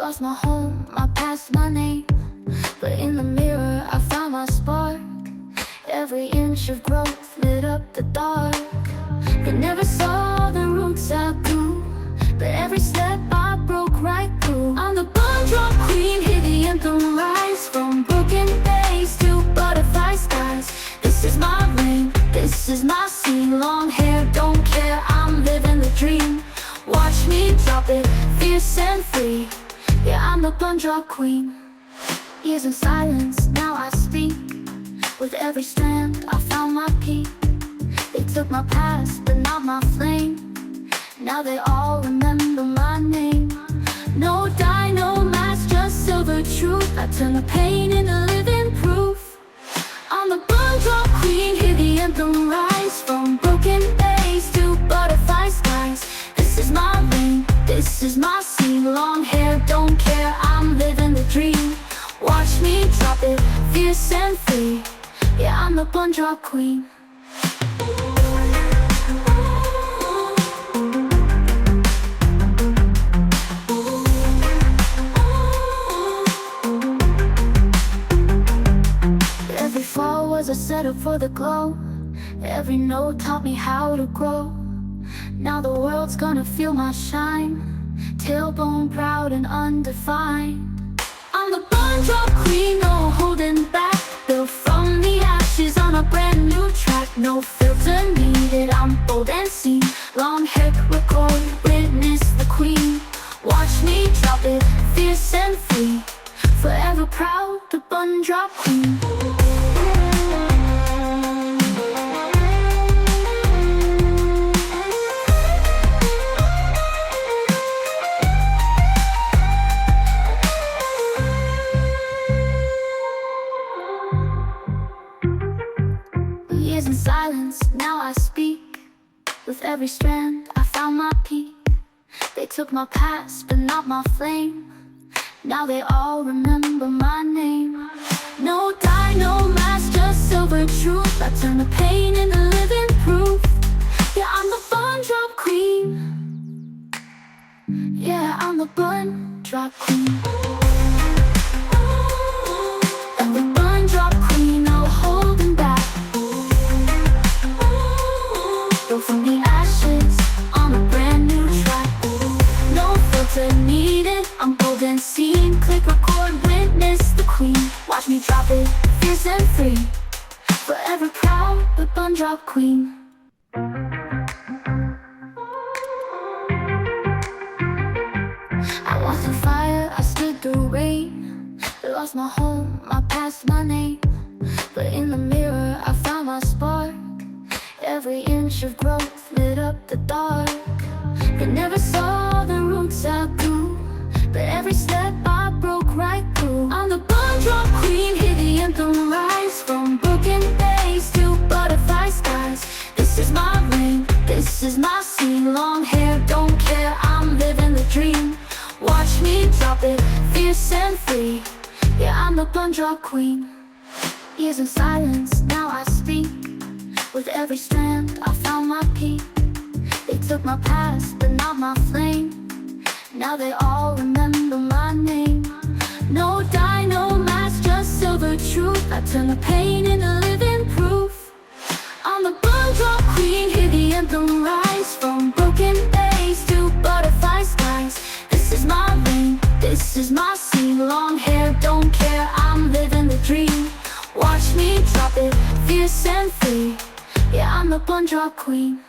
lost my home, my past, my name, but in the mirror I found my spark. Every inch of growth lit up the dark. They never saw the roots I grew, but every step I broke right through. I'm the bun drop queen, hear the anthem rise. From broken base to butterfly skies. This is my ring, this is my scene. Long hair, don't care, I'm living the dream. Watch me drop it, fierce and free. Yeah, I'm the bun drop queen. Years in silence, now I speak. With every strand, I found my peak. They took my past, but not my flame. Now they all remember my name. No dye, no mask, just silver truth. I turn the pain into living proof. I'm the bun drop queen, hear the anthem rise. From broken base to butterfly skies. This is my ring, this is my scene. Long hair, don't care, I'm living the dream. Watch me drop it, fierce and free. Yeah, I'm the bun drop queen. Every fall was a setup for the glow. Every note taught me how to grow. Now the world's gonna feel my shine. Tailbone proud and undefined. I'm the bun drop queen, no holding back. Built from the ashes on a brand new track. No filter needed, I'm bold and seen. Long hair record, witness the queen. Watch me drop it, fierce and free. Forever proud, the bun drop queen. Years in silence, now I speak. With every strand, I found my peak. They took my past, but not my flame. Now they all remember my name. No dye, no mask, just silver truth. I turn the pain into living proof. Yeah, I'm the bun drop queen. Yeah, I'm the bun drop queen. I'm the bun drop queen, no holding back. Built from the ashes on a brand new track. No filter needed, I'm bold and seen. Click record, witness the queen. Watch me drop it, fierce and free. Forever proud, the bun drop queen. I walked through fire, I stood through rain. Lost my home, my past, my name, but in the mirror I found my spark. Every inch of growth lit up the dark. They never saw the roots I grew, but every step I broke right through. I'm the bun drop queen, hear the anthem rise. From broken base to butterfly skies. This is my ring, this is my scene. Long hair, don't care, I'm living the dream. Watch me drop it, fierce and free. Yeah, I'm the bun drop queen. Years in silence, now I speak. With every strand, I found my peak. They took my past, but not my flame. Now they all remember my name. No dye, no mask, just silver truth. I turn the pain into living proof. I'm the bun drop queen, hear the anthem rise. From broken base to butterfly skies. This is my ring, this is my scene. Long hair, don't care, I'm living the dream. Watch me drop it, fierce and free. Yeah, I'm the bun drop queen.